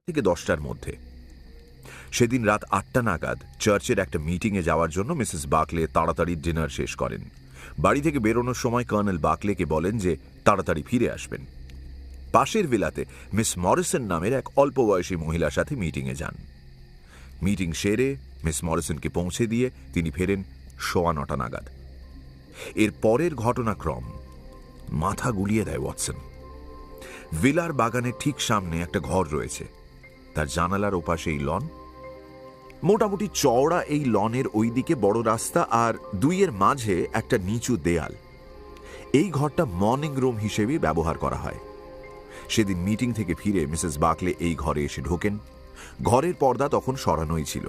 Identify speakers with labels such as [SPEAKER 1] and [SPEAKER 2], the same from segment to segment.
[SPEAKER 1] থেকে 10টার মধ্যে। সেদিন রাত 8টা নাগাদ চার্চের একটা মিটিংয়ে যাওয়ার জন্য মিসেস বাকলে তাড়াতাড়ি ডিনার শেষ করেন। বাড়ি থেকে বেরোনোর সময় কর্নেল বাকলেকে বলেন যে তাড়াতাড়ি ফিরে আসবেন। পাশের ভিলাতে মিস মরিসন নামের এক অল্প বয়সী মহিলার সাথে মিটিংয়ে যান। মিটিং সেরে মিস মরিসনকে পৌঁছে দিয়ে তিনি ফেরেন 9:15 নাগাদ। এর পরের ঘটনাক্রম মাথা গুলিয়ে দেয় ওয়াটসন। ভিলার বাগানের ঠিক সামনে একটা ঘর রয়েছে, তার জানালার ওপাশে এই লন। মোটামুটি চওড়া এই লনের ওই দিকে বড় রাস্তা আর দুইয়ের মাঝে একটা নিচু দেয়াল। এই ঘরটা মর্নিং রুম হিসেবে ব্যবহার করা হয়। সেদিন মিটিং থেকে ফিরে মিসেস বাকলে এই ঘরে এসে ঢোকেন। ঘরের পর্দা তখন সরানোই ছিল।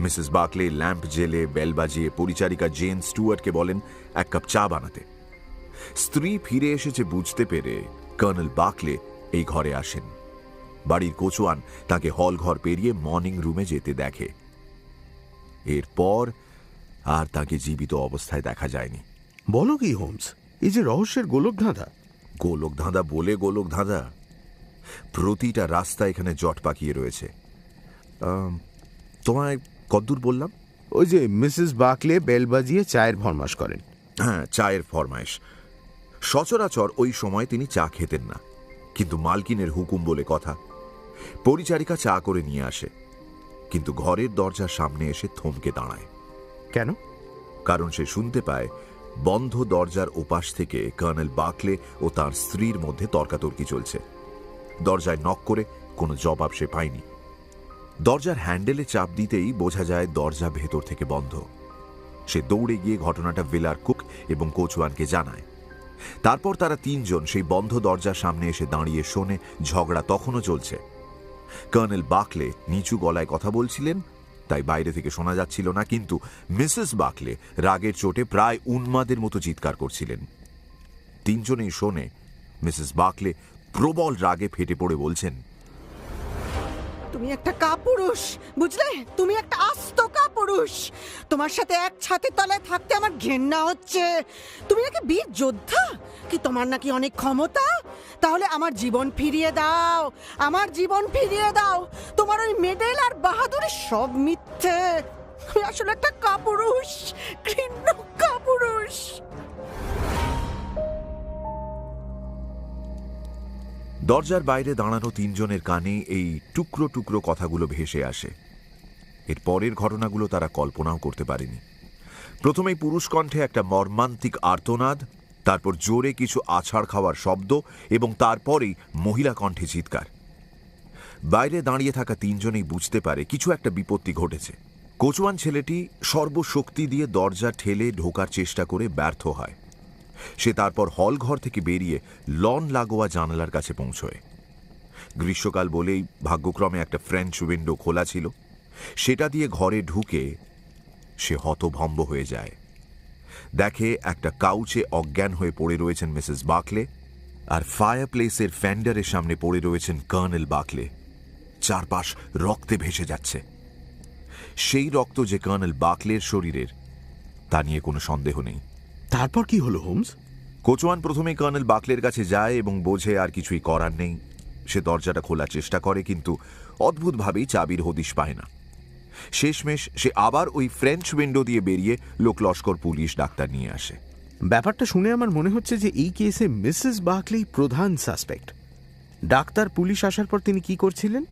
[SPEAKER 1] মিসেস বাকলে ল্যাম্প জেলে বেল বাজিয়ে পরিচারিকা জেন স্টুয়ার্টকে বলেন এক কাপ চা বানাতে। স্ত্রী ফিরে এসেছে বুঝতে পেরে কর্নেল বাকলে এই ঘরে আসেন। বাড়ির কোচওয়ান তাকে হল ঘর পেরিয়ে মর্নিং রুমে যেতে দেখে। এরপর আর তাকে জীবিত অবস্থায় দেখা যায়নি।
[SPEAKER 2] বলো কি হোমস, এই যে রহস্যের গোলক ধাঁধা?
[SPEAKER 1] গোলক ধাঁধা বলে গোলক ধাঁধা, প্রতিটা রাস্তা এখানে জট পাকিয়ে রয়েছে। তোমায় কদ্দূর বললাম?
[SPEAKER 2] ওই যে মিসেস বাকলে বেল বাজিয়ে চায়ের ফরমাশ করেন।
[SPEAKER 1] হ্যাঁ, চায়ের ফরমাইশ। সচরাচর ওই সময় তিনি চা খেতেন না, কিন্তু মালকিনের হুকুম বলে কথা। পরিচারিকা চা করে নিয়ে আসে, কিন্তু ঘরের দরজার সামনে এসে থমকে দাঁড়ায়।
[SPEAKER 2] কেন?
[SPEAKER 1] কারণ সে শুনতে পায় বন্ধ দরজার ওপাশ থেকে কর্নেল বাকলে ও তার স্ত্রীর মধ্যে তর্কাতর্কি চলছে। দরজায় নক করে কোনো জবাব সে পায়নি। দরজার হ্যান্ডেলে চাপ দিতেই বোঝা যায় দরজা ভেতর থেকে বন্ধ। সে দৌড়ে গিয়ে ঘটনাটা ভিলার কুক এবং কোচওয়ানকে জানায়। তারপর তারা তিনজন সেই বন্ধ দরজার সামনে এসে দাঁড়িয়ে শোনে ঝগড়া তখনও চলছে। কর্নেল বাকলে নিচু গলায় কথা বলছিলেন, তাই বাইরে থেকে শোনা যাচ্ছিল না, কিন্তু মিসেস বাকলে রাগের চোটে প্রায় উন্মাদের মতো চিৎকার করছিলেন। তিনজনেই শোনে মিসেস বাকলে প্রবল রাগে ফেটে পড়ে বলছেন,
[SPEAKER 3] তুমি একটা কাপুরুষ, বুঝলে? তুমি একটা আস্ত কাপুরুষ। তোমার সাথে এক ছাদের তলায় থাকতে আমার ঘেন্না হচ্ছে। তুমি নাকি বীর যোদ্ধা, কি তোমার নাকি অনেক ক্ষমতা? তাহলে আমার জীবন ফিরিয়ে দাও, আমার জীবন ফিরিয়ে দাও। তোমার ওই মেডেল আর বাহাদুরি সব মিথ্যে। আমি আসলে একটা কাপুরুষ, ঘৃণ্য কাপুরুষ।
[SPEAKER 1] দরজার বাইরে দাঁড়ানো তিনজনের কানে এই টুকরো টুকরো কথাগুলো ভেসে আসে। এর পরের ঘটনাগুলো তারা কল্পনাও করতে পারেনি। প্রথমেই পুরুষ কণ্ঠে একটা মর্মান্তিক আর্তনাদ, তারপর জোরে কিছু আছাড় খাওয়ার শব্দ এবং তারপরেই মহিলা কণ্ঠে চিৎকার। বাইরে দাঁড়িয়ে থাকা তিনজনেই বুঝতে পারে কিছু একটা বিপত্তি ঘটেছে। কোচওয়ান ছেলেটি সর্বশক্তি দিয়ে দরজা ঠেলে ঢোকার চেষ্টা করে ব্যর্থ হয়। সে তারপর হল ঘর থেকে বেরিয়ে লন লাগোয়া জানালার কাছে পৌঁছয়। গ্রীষ্মকাল বলেই ভাগ্যক্রমে একটা ফ্রেঞ্চ উইন্ডো খোলা ছিল। সেটা দিয়ে ঘরে ঢুকে সে হতভম্ব হয়ে যায়। দেখে একটা কাউচে অজ্ঞান হয়ে পড়ে রয়েছেন মিসেস বাকলে, আর ফায়ার প্লেসের ফ্যান্ডারের সামনে পড়ে রয়েছেন কর্নেল বাকলে। চারপাশ রক্তে ভেসে যাচ্ছে। সেই রক্ত যে কর্নেল বাকলের শরীরের, তা নিয়ে কোনো সন্দেহ নেই।
[SPEAKER 2] তারপর কি হলো হোমস?
[SPEAKER 1] কোচওয়ান প্রথমে কর্নেল বাকলের কাছে যায় এবং বোঝে আর কিছুই করার নেই। সে দরজাটা খোলার চেষ্টা করে, কিন্তু অদ্ভুতভাবেই চাবির হদিশ পায় না। শেষমেশ সে আবার ওই ফ্রেঞ্চ উইন্ডো দিয়ে বেরিয়ে লোকলস্কর পুলিশ ডাক্তার নিয়ে আসে।
[SPEAKER 2] ব্যাপারটা শুনে আমার মনে হচ্ছে যে এই কেসে মিসেস বাকলেই প্রধান সাসপেক্ট। ডাক্তার পুলিশ আসার পর তিনি কি করছিলেন?